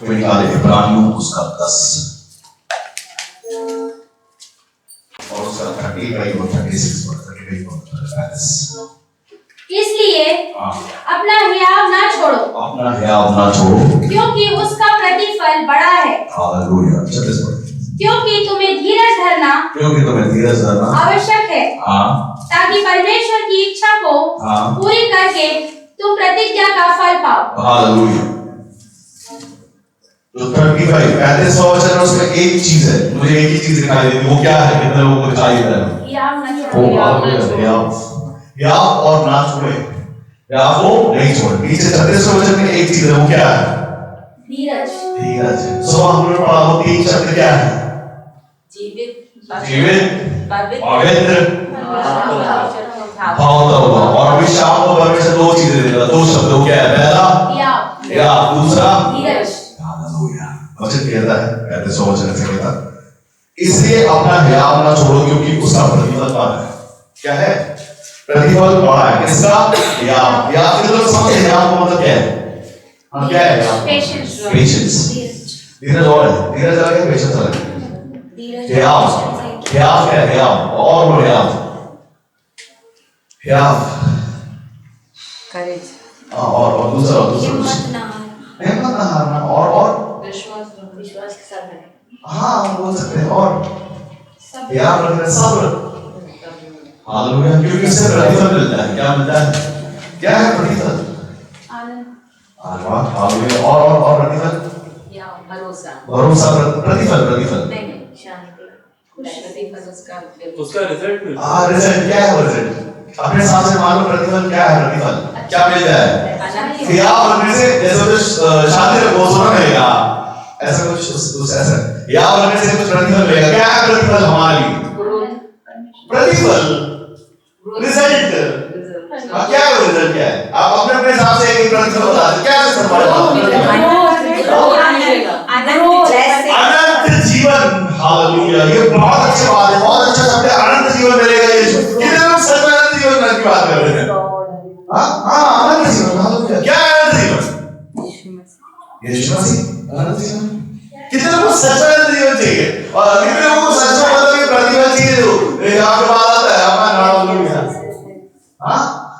कोई निकाले इब्रानियों उसका 10 और उसका 35 और 36 और 35 और 35। इसलिए अपना हियाव ना छोड़ो, अपना हियाव ना छोड़ो, क्योंकि उसका प्रतिफल बड़ा है। हालेलुया। 36 पढ़। क्योंकि तुम्हें धीरज धरना आवश्यक है, ताकि परमेश्वर की इच्छा को पूरी करके तुम प्रतिज्ञा का फल पाओ। हालेलुया। जो 35 वचन उसमें एक चीज है, मुझे एक ही चीज दिखाई देती है, वो क्या है? कितने लोगों को दिखाई देता है? हियाव और ना छोड़े, हियाव को नहीं छोड़े। पीछे 36 वचन में एक चीज है, वो क्या है? धीरज। धीरज। सो हमने पढ़ा वो 3 शब्द क्या है? जीवित, पवित्र, भावता। और अभी शाम को परमेश्वर 2 चीजें देगा, 2 शब्द। क्या है? पहला हियाव, दूसरा धीरज। हालेलुया। वचन कहता है, 35 वचन से कहता है, इसलिए अपना हियाव ना छोड़ो, क्योंकि उसका प्रतिफल बड़ा है। क्या है? प्रतिफल बड़ा है। किसका? हियाव। हियाव के तो समझ, हियाव का मतलब क्या है? क्या है? पेशेंस। धीरज और है, धीरज अलग है, पेशेंस अलग है। हियाव क्या है? हियाव और वो हियाव करेज। और दूसरा हिम्मत ना हारना और विश्वास के साथ रहना। हाँ, बोल सकते हैं। और हियाव रखना, सब्र। हालेलुया। क्योंकि इससे प्रतिफल मिलता है। क्या मिलता है? क्या है प्रतिफल? आनंद। हालेलुया। और प्रतिफल? भरोसा। प्रतिफल नहीं, शांति। प्रतिफल उसका रिजल्ट मिलता है। रिजल्ट क्या है? रिजल्ट अपने हिसाब से मान लो। प्रतिफल क्या है? प्रतिफल क्या मिल जाए? हियाव बनने से जैसे शांति रखो, सोना मिलेगा, ऐसा कुछ ऐसा हियाव बनने से कुछ प्रतिफल मिलेगा। क्या है प्रतिफल हमारे लिए? प्रतिफल, रिजल्ट। क्या है रिजल्ट? क्या है? आप अपने हिसाब से एक प्रतिफल बता दो। क्या है सर? अनंत जीवन। हालेलुया। ये बहुत अच्छी बात है, बहुत अच्छा शब्द है। अनंत जीवन मिलेगा। यीशु कितने लोग सच में अनंत जीवन की बात कर रहे हैं? हाँ, अनंत जीवन। हालेलुया। क्या है अनंत जीवन? यीशु मसीह अनंत जीवन। कितने लोगों को सच में अनंत जीवन चाहिए? और कितने लोगों को सच में मतलब ये प्रतिफल चाहिए? जो यहाँ पे बात आता है हमारा हालेलुया।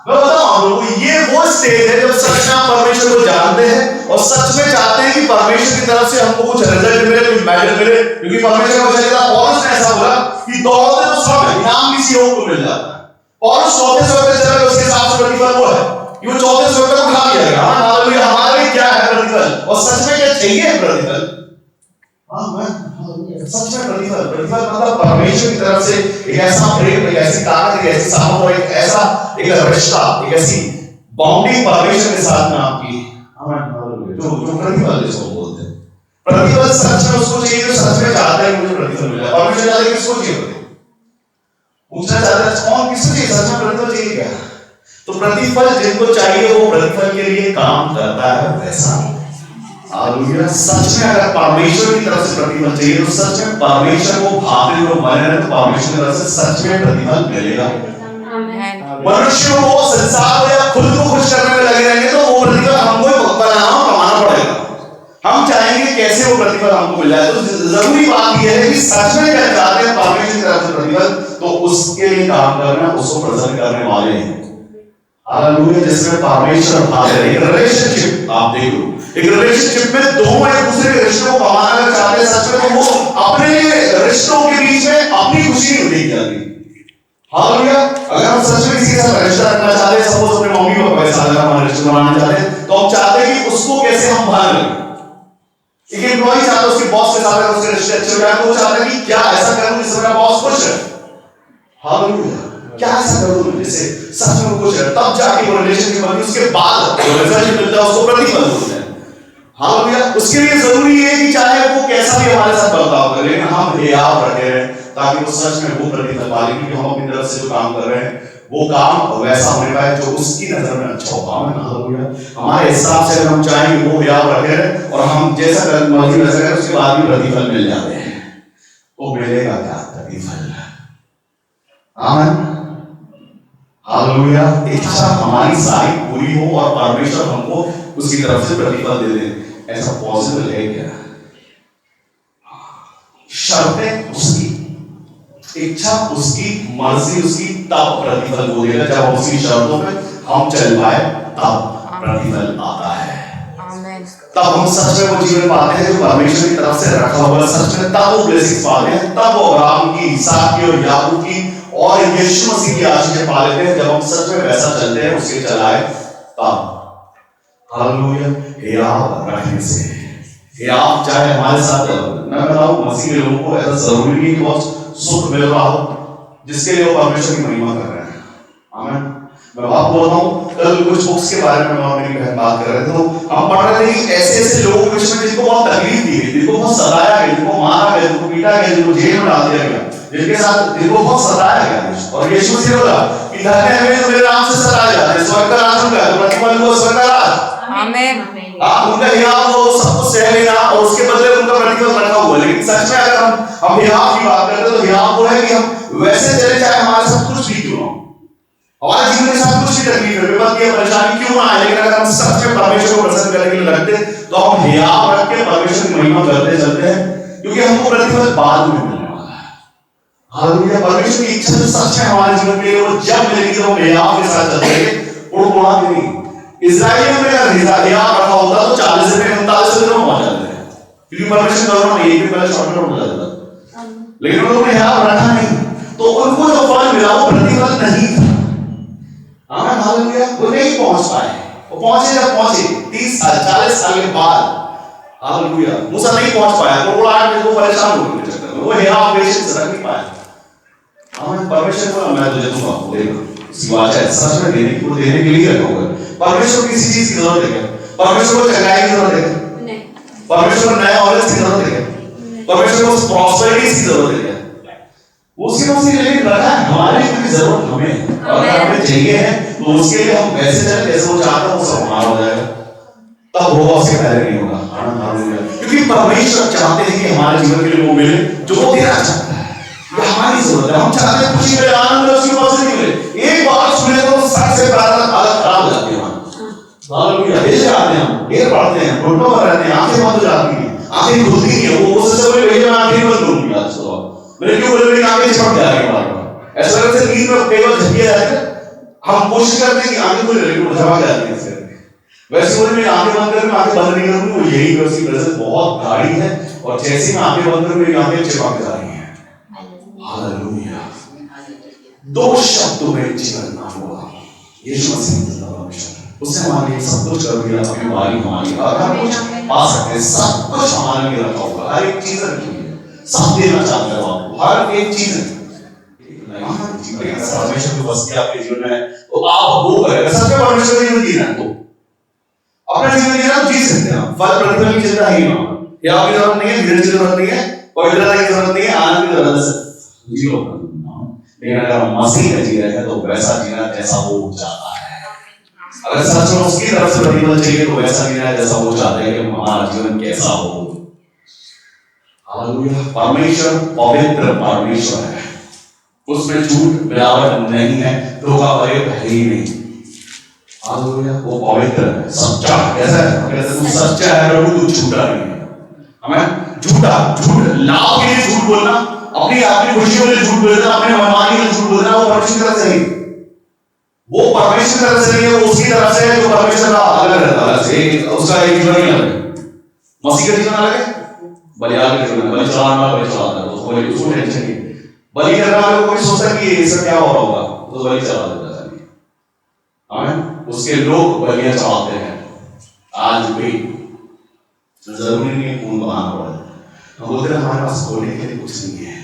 मैं बताऊं आप लोगों को, ये वो स्टेज है जब सच में आप परमेश्वर को जानते हैं और सच में चाहते हैं कि परमेश्वर की तरफ से हमको कुछ रिजल्ट मिले, कुछ मेडल मिले। क्योंकि परमेश्वर का वचन कहता है, पौलुस ने ऐसा बोला कि दौड़ते तो सब है, इनाम किसी और को मिल जाता है। पौलुस 34 पे चला, उसके हिसाब से प्रतिफल वो है कि वो 34 को उठा लिया गया। हालेलुया। हमारे लिए क्या है प्रतिफल? और सच में क्या चाहिए प्रतिफल? सच में प्रतिफल मतलब परमेश्वर की तरफ से एक ऐसा प्रेम, एक ऐसी ताकत, एक ऐसी सामर्थ, एक ऐसा एक रिश्ता, एक ऐसी बॉन्डिंग परमेश्वर के साथ में आपकी। जो प्रतिफल जिसको बोलते हैं, प्रतिफल सच में उसको चाहिए जो सच में चाहता है कि मुझे प्रतिफल मिले। परमेश्वर चाहता है कि किसको चाहिए? पूछना चाहता है कौन किसको चाहिए? सच में प्रतिफल चाहिए क्या? तो प्रतिफल जिनको चाहिए वो प्रतिफल के लिए काम करता है। वैसा हालेलुया। सच में अगर परमेश्वर की तरफ से प्रतिफल चाहिए तो सच में परमेश्वर को भाते हुए बने रहे तो परमेश्वर की तरफ से सच में प्रतिफल मिलेगा। मनुष्यों को संसार में या खुद को खुश करने में लगे रहेंगे तो वो प्रतिफल हमको बनाना कमाना पड़ेगा। हम चाहेंगे कैसे वो प्रतिफल हमको मिल जाए। तो जरूरी बात यह है कि सच में क्या चाहते हैं परमेश्वर की तरफ से प्रतिफल, तो उसके लिए काम करना, उसको प्रसन्न करने वाले हैं। हालेलुया। जिसमें परमेश्वर भाग रहे हैं। रिलेशनशिप आप देख लो, एक रिलेशनशिप में दोनों एक दूसरे के रिश्तों को बढ़ाना चाहते हैं सच में, तो वो अपने रिश्तों के बीच में अपनी खुशी नहीं देख जाती। हालेलुया। अगर हम सच में किसी के साथ रिश्ता रखना चाहते हैं, सपोज अपने मम्मी पापा के साथ हमारा रिश्ता बनाना चाहते हैं, तो हम चाहते हैं कि उसको कैसे हम भाग लें। एक एम्प्लॉय चाहता है उसके बॉस के साथ अगर उसके रिश्ते अच्छे हो जाए तो वो चाहता है कि क्या ऐसा करूं जिससे मेरा बॉस खुश है। हालेलुया। क्या ऐसा करूं जिससे सच में खुश है, तब जाके वो रिलेशनशिप बनती है। उसके बाद जो रिजल्ट मिलता है उसको प्रतिफल बोलते हैं। हालेलुया। उसके लिए जरूरी है कि चाहे वो कैसा भी हमारे साथ बर्ताव करे, लेकिन हम हियाव रखे रहें ताकि वो सच में वो प्रतिफल पाए। क्योंकि हम अपनी तरफ से जो काम कर रहे हैं वो काम वैसा होने पाए जो उसकी नजर में अच्छा हो। हालेलुया। हमारे हिसाब से हम चाहेंगे वो हियाव रखे रहें और हम जैसा मर्जी वैसा करें, उसके बाद भी प्रतिफल मिल जाते हैं। वो मिलेगा क्या? प्रतिफल। आमीन। हालेलुया। इच्छा हमारी सारी पूरी हो और परमेश्वर हमको उसकी तरफ से प्रतिफल दे दे। ऐसा पॉसिबल है क्या? शर्तें उसकी, इच्छा उसकी, मर्जी उसकी, तब प्रतिफल वो देगा। जब हम उसकी शर्तों पे हम चल पाए तब प्रतिफल आता है। तब हम सच में वो जीवन पाते हैं जो परमेश्वर की तरफ से रखा हुआ सच में, तब वो ब्लेसिंग्स पाते हैं। तब वो अब्राहम की, इसहाक की और याकूब की और यीशु मसीह की आशीषें पा लेते हैं जब हम सच में वैसा चलते हैं उसके चलाए तब। हालेलुया। हियाव रखने से, हियाव चाहे हमारे साथ, मैं बताऊं मसीह के लोगों को ऐसा जरूरी नहीं कि बहुत सुख मिल रहा हो जिसके लिए वो परमेश्वर की महिमा कर रहे हैं। आमीन। मैं बात बोल रहा हूँ, कल कुछ बुक्स के बारे में और मेरी बहन बात कर रहे थे, तो हम पढ़ रहे थे कि ऐसे ऐसे लोगों के विषय में जिनको बहुत तकलीफ दी गई, जिनको बहुत सताया गया, जिनको मारा गया, जिनको पीटा गया, जिनको जेल में डाल दिया गया, जिनके साथ जिनको बहुत सताया गया। और यीशु मसीह बोला कि धन्य है वे जो मेरे नाम से सताए जाते हैं, स्वर्ग का राज उनका है, प्रतिफल को स्वर्ग का राज। आमीन। उनका हियाव वो सब कुछ सह लेना और उसके बदले उनका प्रतिफल रखा हुआ है। लेकिन सच में अगर हम हियाव की बात करते हैं तो हियाव वो है कि हम वैसे चले चाहे हमारे साथ कुछ भी क्यों हो, हमारे जीवन के साथ कुछ भी तकलीफ है, विपत्ति या परेशानी क्यों ना आए, लेकिन अगर हम सच में परमेश्वर को प्रसन्न करने के लिए रखते तो हम हियाव रख के परमेश्वर की महिमा करते चलते हैं, क्योंकि हमको प्रतिफल बाद में मिलने वाला है। हालेलुया। परमेश्वर की इच्छा जो सच है हमारे जीवन के लिए वो जब मिलेगी जब हम हियाव के साथ चलते हैं, उड़ना नहीं। इस्राएलियों में अगर हियाव रखा होता तो 40 से 39 दिन में पहुंच जाते हैं, क्योंकि परमेश्वर का नाम एक दिन पहले शॉर्टकट हो जाता। लेकिन उन्होंने हियाव रखा नहीं तो उनको जो फल मिला वो प्रतिफल नहीं था। आमीन। हालेलुया। वो नहीं पहुंच पाए, वो पहुंचे जब पहुंचे 30 साल 40 साल के बाद। हालेलुया। मूसा नहीं पहुंच पाया, वो बड़ा वो परेशान हो गए चक्कर में, वो हियाव पेशेंस रख नहीं पाया। आमीन। परमेश्वर को मैं तुझे दूंगा, देगा सिवाय सच में देने को, देने के लिए रखा हुआ है। परमेश्वर को किसी चीज की जरूरत है क्या? परमेश्वर को चंगाई की जरूरत है नहीं। परमेश्वर को नए ऑर्डर्स की जरूरत है क्या? परमेश्वर को प्रॉस्पेरिटी की जरूरत है क्या? उसके पास ये लेकिन रखा है, हमारे लिए कोई जरूरत हमें और हमें चाहिए है तो उसके लिए हम वैसे चले जैसे वो चाहता है, वो सब हमारा हो जाएगा। तब होगा, उसके पहले नहीं होगा। क्योंकि परमेश्वर चाहते हैं कि हमारे जीवन के लिए वो मिले जो वो देना चाहता है। ये हमारी जरूरत है, हम चाहते हैं खुशी मिले, आनंद मिले, उसकी पास नहीं मिले। एक बार सुने तो सर से पैर तक हालत खराब हो जाती है हमारी। हालेलुया। ऐसे आते हैं हम, ढेर पढ़ते हैं, घुटनों पर रहते हैं, आंखें बंद हो जाती हैं, आंखें खुलती नहीं है। वो उससे बोले भैया मैं आंखें बंद करूंगी आज सुबह, मैंने क्यों बोले मेरी आंखें चिपक जा रही हैं बार-बार। ऐसा लगता है नींद में केवल झपकिया जाता है, हम कोशिश करते हैं कि आंखें खुले लेकिन वो झपक जाती हैं। वैसे बोले मेरी आंखें बंद कर, मैं आंखें बंद नहीं करूंगी, वो यही उसकी प्रेजेंस बहुत गाढ़ी है और जैसे मैं आंखें बंद करूं मेरी आंखें चिपक जा रही हैं। हालेलुया। दो शब्दों में जीवन ना हुआ, यीशु मसीह उसने हमारे लिए सब कुछ कर दिया, अपनी बारी हमारी हम कुछ पा सकते हैं, सब कुछ हमारे लिए रखा होगा, हर एक चीज रखी है, सब देना चाहता है आपको, हर एक चीज। परमेश्वर की वस्तु आपके जीवन में है तो आप वो करेंगे। सच में परमेश्वर का जीवन जीना है तो अपना जीवन जीना तो जी सकते हैं। फल प्रतिफल की चिंता ही ना, या आपकी जरूरत नहीं है, धीरज की जरूरत नहीं है, पवित्रता की जरूरत नहीं है, आनंद की जरूरत है, जियो। लेकिन अगर हम मसीह में जी रहे हैं तो वैसा जीना जैसा वो चाहता है। अगर सच में उसकी तरफ से प्रतिफल चाहिए तो वैसा जीना जैसा वो चाहता है कि हमारा जीवन कैसा हो। हालेलुया। परमेश्वर पवित्र परमेश्वर है, उसमें झूठ मिलावट नहीं है, धोखा फरेब है ही नहीं। हालेलुया। वो पवित्र है, सच्चा। कैसा है? कहते तू सच्चा है प्रभु, तू झूठा नहीं है। हमें झूठा झूठ लाभ के लिए झूठ बोलना, अपनी खुशी के लिए झूठ बोलना, अपने मनमानी के लिए झूठ बोलना, वो परमेश्वर की तरफ से नहीं, वो परमेश्वर की तरफ से नहीं है, वो उसकी तरफ से है जो परमेश्वर का अलग रहता है। उसका एक जीवन ही अलग है, मसीह का जीवन अलग है, बलिदान का जीवन, बलि चढ़ाना वाला बलि चढ़ाता है, उसको उसको टेंशन नहीं। बलि करने वाले को कोई सोचता कि इसका क्या हो रहा होगा तो बलि चढ़ा देता है। आमीन। उसके लोग बलियां चढ़ाते हैं आज भी, जरूरी नहीं है खून बहाना पड़ा। हम बोलते हैं हमारे पास खोने के लिए कुछ नहीं है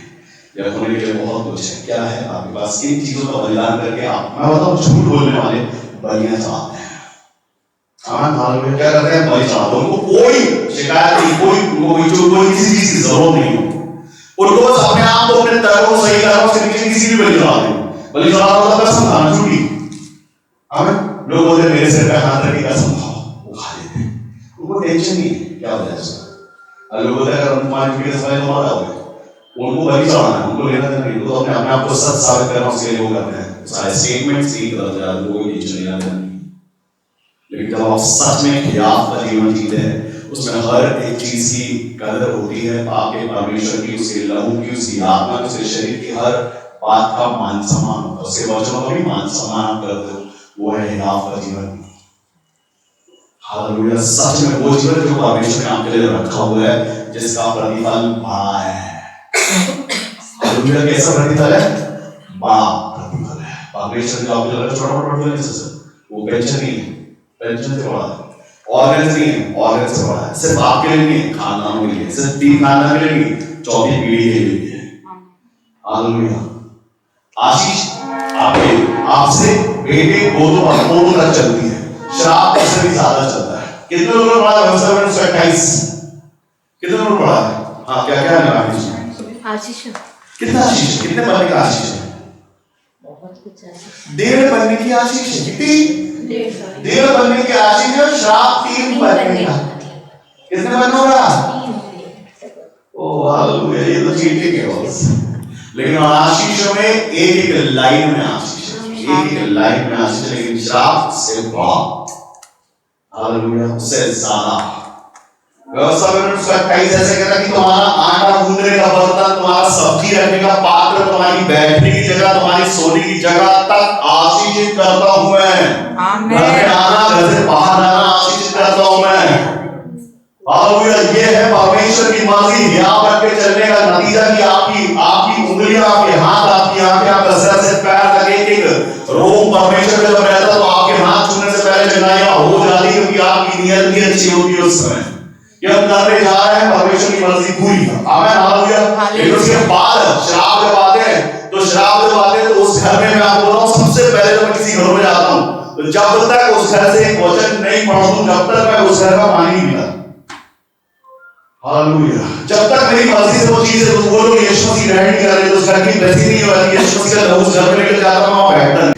या खोने के लिए बहुत कुछ है। क्या है आपके पास? किन चीजों का बलिदान करके आप, मैं बताऊं, झूठ बोलने वाले बलियां चढ़ाते हैं। आमीन। हालेलुया। क्या करते हैं? बलि चढ़ाते हैं। उनको कोई शिकायत नहीं, कोई किसी चीज की जरूरत नहीं हो, उनको बस अपने आप को, अपने तर्कों को सही करने से नीचे किसी भी बलि चढ़ा दें। बलि चढ़ाना मतलब कसम खाना, झूठी। आमीन। लोग बोलते हैं मेरे सिर पे हाथ रख के कसम खाओ, वो खा लेते हैं, उनको टेंशन नहीं है क्या वजह से। लोग बोलते हैं अगर उनको पानी पी के सफाई तो मारा होगा, उनको बलि चढ़ाना है, उनको लेना देना नहीं, तो अपने आप को सच साबित करना उसके लिए वो करते हैं सारे स्टेटमेंट सही तरह से, लोगों की टेंशन नहीं आती। लेकिन जब आप सच में खिलाफ का जीवन जीते हैं उसमें हर एक चीज की कदर होती है। आपके परमेश्वर की, उसके लहू की, उसकी आत्मा की, उसके शरीर की हर बात का मान सम्मान होता है। उसके वचनों का भी मान सम्मान करते हो, वो है आपका जीवन। हालेलुया। सच में वो जीवन जो परमेश्वर ने आपके लिए रखा हुआ है, जिसका प्रतिफल बड़ा है। हालेलुया। कैसा प्रतिफल है? बड़ा प्रतिफल है। परमेश्वर जो आपके लिए छोटा प्रतिफल है, वो पेंशन नहीं है, पेंशन से बड़ा है। ऑर्गन नहीं है, ऑर्गन से बड़ा है। सिर्फ आपके लिए नहीं है, खानदानों के लिए, सिर्फ 3 खानदान के लिए नहीं, 4थी पीढ़ी के लिए है। हालेलुया। आशीष आपसे बेटे गोदों तक चलती है, श्राप उससे भी ज्यादा चलता है। कितने लोगों ने पढ़ा व्यवस्था में 28? कितने लोगों ने पढ़ा है? हाँ, क्या क्या है आशीष? कितना आशीष? कितने बनने का आशीष है? बहुत कुछ आशीष। 1.5 बनने की आशीष है। कितनी? 1.5 बनने की आशीष है। श्राप 3 बनने का। कितने बनने होगा? ओ हालेलुया। ये तो चीटिंग है बस। लेकिन आशीषों में एक लाइन में आशीष है, एक लाइन में आशीष है। लेकिन श्राप से बहुत, हालेलुया, उससे ज्यादा। व्यवस्था में 28 ऐसे कहता कि तुम्हारा आटा गूंदने का बर्तन, तुम्हारा सब्जी रखने का पात्र, तुम्हारी बैठने की जगह, तुम्हारी सोने की जगह तक आशीषित करता हूं मैं। आमीन। घर में आना, घर से बाहर आना आशीषित करता हूं मैं। हालेलुया। ये है परमेश्वर की मर्जी। यहाँ पर के चलने का नतीजा कि आपकी उंगलियां, आपके हाथ, आपकी आंखें, आपका सर से पैर तक एक रोम परमेश्वर जब रहता तो आपके हाथ छूने से पहले जगाया हो जाती, क्योंकि आपकी नियत भी अच्छी होती है उस समय कि हम करने जा रहे हैं परमेश्वर की मर्जी पूरी। आमीन। हालेलुया। लेकिन उसके बाद श्राप जब आते हैं तो उस घर में मैं आपको बोल रहा हूँ, सबसे पहले जब मैं किसी घर में जाता हूँ तो जब तक उस घर से एक वचन नहीं पढ़ता हूं, जब तक मैं उस घर का पानी नहीं पीता। हालेलुया। जब तक मेरी मर्जी से वो चीजें वो लोग यीशु मसीह ग्रहण नहीं कर रहे, तो उस घर की ब्लेसिंग नहीं हो रही। यीशु मसीह का उस घर में लेकर जाता हूं, वहां बैठता नहीं।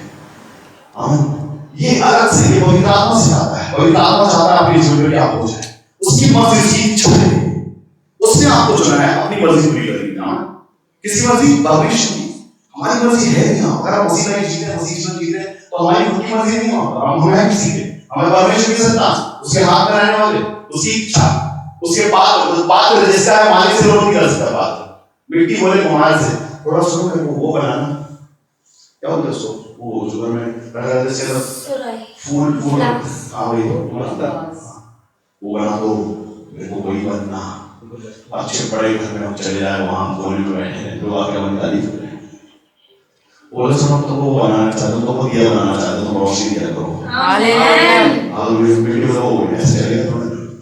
आमीन। ये अलग से ये पवित्र आत्मा से आता है। पवित्र आत्मा चाहता है आपके जीवन में क्या हो जाए, उसकी मर्जी, उसकी इच्छा है। उसने आपको चुना है अपनी मर्जी पूरी करने की। आमीन। किसी मर्जी परमेश्वर की, हमारी मर्जी है नहीं। अगर हम उसी में जीते, उसी जीवन जीते तो हमारी खुद की मर्जी नहीं होगा। हम हैं किसी के, हमें परमेश्वर की सत्ता, उसके हाथ में रहने वाले, उसकी इच्छा, उसके पात्र जिसका है, मालिक से लोग नहीं कर सकता। पात्र मिट्टी बोले कुम्हार से थोड़ा शुरू में वो बनाना, क्या बोलते हैं उसको, वो जो में फूल हाँ वही वो बना दो, मेरे को वही बनना। अच्छे बड़े घर में हम चले जाए, वहां कोने में बैठे हैं, लोग आके हमारी तारीफ करें। बोले सुनो, तो वो बनाना चाहते हो तो वो दिया बनाना चाहते हो तो रोशनी दिया करो। हालेलुया। मिट्टी को वो ऐसे चलेगा तो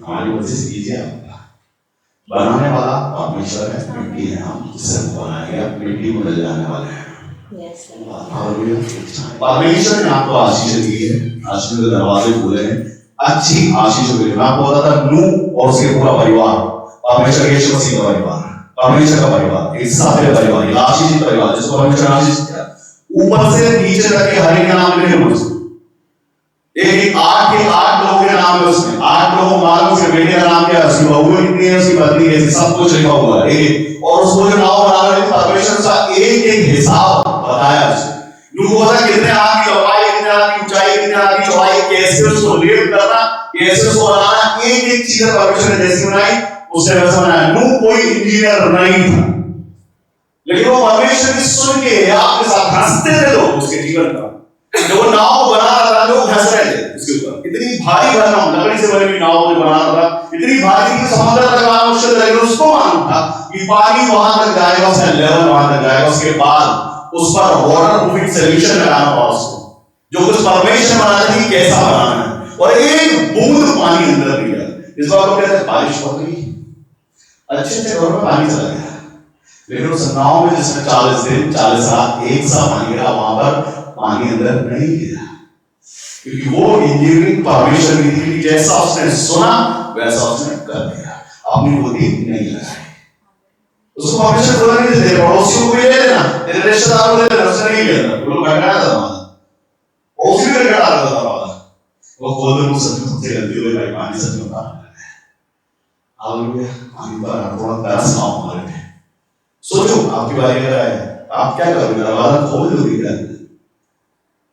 हमारी मर्जी से कीजिए। आप बनाने वाला परमेश्वर है, मिट्टी है, हम जिसे बनाएंगे मिट्टी में बदल जाने वाले हैं। हालेलुया। परमेश्वर ने आपको आशीष दी है, आशीष के दरवाजे खुले हैं, अच्छी आशीष मिली। मैं आपको बताता था नूह और उसके पूरा परिवार, परमेश्वर यीशु मसीह का परिवार, परमेश्वर का परिवार, एक सारे परिवार, एक आशीषित परिवार जिसको परमेश्वर ने आशीष दिया। ऊपर से नीचे तक के हर एक का नाम लिखे मुझे, एक 8 लोगों के नाम है उसमें। 8 लोगों मालूम, उसके बेटे का नाम क्या है, उसकी बहू कितनी है, उसकी पत्नी कैसी, सब कुछ लिखा हुआ है एक। और उसको जो नाम बना रहे परमेश्वर का एक हिसाब बताया उसे। नूह को कितने हाथ की लंबाई, कितने हाथ की ऊंचाई, कितने हाथ की चौड़ाई, कैसे उसको लेप करना, कैसे उसको बनाना, एक चीज परमेश्वर ने जैसी बनाई उसने वैसा बनाया। नूह कोई इंजीनियर नहीं था, लेकिन वो परमेश्वर की सुन के आपके साथ हंसते थे लोग उसके जीवन का। जो वो नाव बना रहा था, लोग हंस रहे थे उसके ऊपर। इतनी भारी भरकम लकड़ी से बनी हुई नाव जो बना रहा था, इतनी भारी कि समुद्र तक आना मुश्किल था, लेकिन उसको मालूम था कि पानी वहां तक जाएगा, उसका लेवल वहां तक जाएगा। उसके बाद उस पर वाटर प्रूफिंग सॉल्यूशन लगाना पड़ा उसको, जो कुछ परमेश्वर बनाने की कैसा बनाना है, और एक बूंद पानी अंदर नहीं गया। इस बार लोग कहते हैं बारिश हो गई, अच्छे घरों में पानी चला गया, लेकिन उस नाव में जिसमें 40 दिन 40 रात एक सा पानी गिरा, वहां पर पानी अंदर नहीं गिरा, क्योंकि वो इंजीनियरिंग परमेश्वर की थी। जैसा उसने सुना वैसा उसने कर दिया, अपनी बुद्धि नहीं लगाई। उसको परमेश्वर बोला नहीं देते, पड़ोसियों को भी ले लेना, तेरे रिश्तेदारों को ले लेना, उसने नहीं लिया। वो लोग भटकाया था वहां, उसी में गड़ा रहा था वहां। वो खोल दे, मुझसे सबसे गलती हुई भाई, पानी सच में उतार हालेलुया। पानी पर थोड़ा तरस ना हमारे पे। सोचो आपकी बारी अगर आए, आप क्या करोगे? दरवाजा खोल दोगे क्या?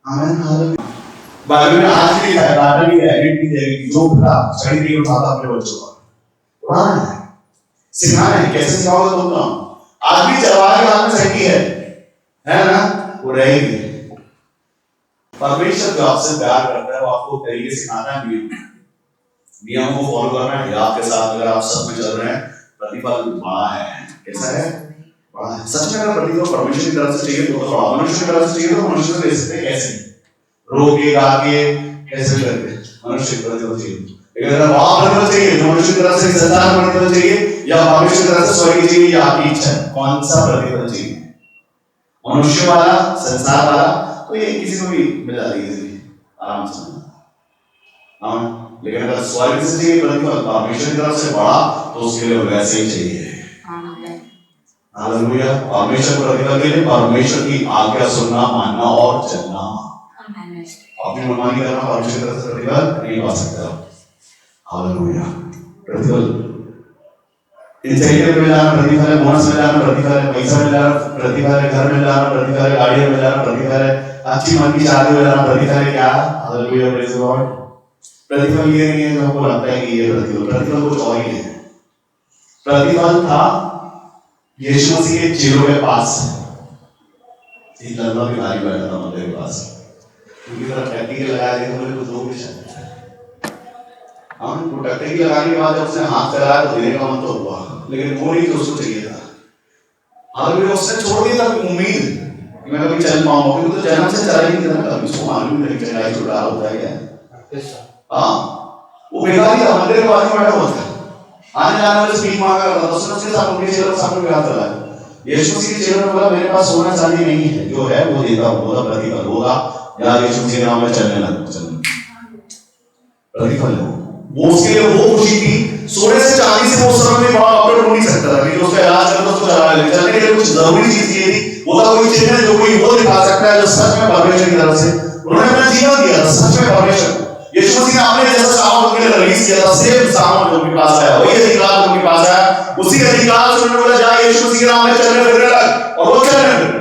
आमीन। हालेलुया। बाइबल में आज भी है, डाटा भी है, एडिट भी है, जो उठा छड़ी नहीं उठाता अपने बच्चों का, उड़ाना है, सिखाना है। कैसे सिखाओगे तुम? काम आज भी चरवाहे के हाथ में सही है ना, वो रहेगी। परमेश्वर जो आपसे प्यार करता है वो आपको तरीके सिखाना है, नियम को फॉलो करना है। याद के साथ अगर आप सब में चल रहे हैं, प्रतिफल बड़ा है। कैसा है? बड़ा है। सच में अगर प्रतिफल परमेश्वर की तरफ से चाहिए तो बड़ा, मनुष्य की तरफ से चाहिए तो मनुष्य से ले सकते हैं। कैसे? रो के गा के कैसे भी करके मनुष्य की प्रतिफल चाहिए। लेकिन अगर बड़ा प्रतिफल चाहिए तो मनुष्य की तरफ से संसार में प्रतिफल चाहिए या परमेश्वर की तरफ से स्वर्ग चाहिए, या आपकी इच्छा है कौन सा प्रतिफल चाहिए? मनुष्य वाला, संसार वाला, तो ये किसी को भी मिल जाती है आराम से। हाँ, लेकिन अगर स्वर्ग से चाहिए प्रतिफल परमेश्वर की तरफ से बड़ा, तो उसके लिए वैसे ही चाहिए। हालेलुया। परमेश्वर प्रतिफल के लिए परमेश्वर की आज्ञा सुनना, मानना और चलना। अपनी मनमानी करना परमेश्वर की तरफ से प्रतिफल नहीं पा सकता। हालेलुया। प्रतिफल इंसेंटिव मिल जाना प्रतिफल है, बोनस मिल जाना प्रतिफल है, पैसा मिल जाना प्रतिफल है, घर मिल जाना प्रतिफल है, गाड़ी मिल जाना प्रतिफल है, अच्छी मन की शादी हो जाना प्रतिफल है। क्या? Hallelujah, praise God. प्रतिफल ये नहीं है जो हमको लगता है कि ये प्रतिफल कुछ और ही है। प्रतिफल था यीशु मसीह के चेलों के पास एक लड़का भी भारी बैठा था मंदिर के पास, क्योंकि जरा टैक्टिक लगाया गया तो कुछ लोग भी शायद हम टैक्टिक लगाने के बाद जब उसने हाथ फैलाया तो देने का मन तो हुआ, लेकिन वो नहीं जो उसको चाहिए था। हालेलुया। उसने छोड़ दिया था उम्मीद कि मैं कभी चल पाऊंगा, क्योंकि तो जन्म से चला ही नहीं था, कभी उसको मालूम नहीं था चढ़ाई छुड़ा होता है क्या। हाँ, वो भिखारी था, मंदिर के बाजू में बैठा हुआ था, आने जाने वाले से भीख मांगा करता था। उसने उसके साथ उनके चेलों के सामने भी हाथ फैलाया। यीशु मसीह के चेलों ने बोला मेरे पास सोना चांदी नहीं है, जो है वो देता हूँ, वो प्रतिफल होगा। यार यीशु मसीह के नाम में चलने लगा, प्रतिफल है वो। उसके लिए वो खुशी थी। सोने से चांदी से वो समय में बड़ा डॉक्टर ढूंढ नहीं सकता था कि जो उसका इलाज करता उसको चला ले। चलने के लिए कुछ जरूरी चीज ये थी, वो था कोई चिन्ह जो कोई वो दिखा सकता है जो सच में परमेश्वर की तरफ से। उन्होंने अपना जीवन दिया था सच में परमेश्वर। यीशु मसीह ने आपने जैसा सामान उनके लिए रिलीज किया था, सेम सामान जो उनके पास आया, वही अधिकार जो उनके पास आया, उसी अधिकार से उन्होंने बोला जा यीशु मसीह के नाम में चलने फिरने लग, और वो चलने फिरने।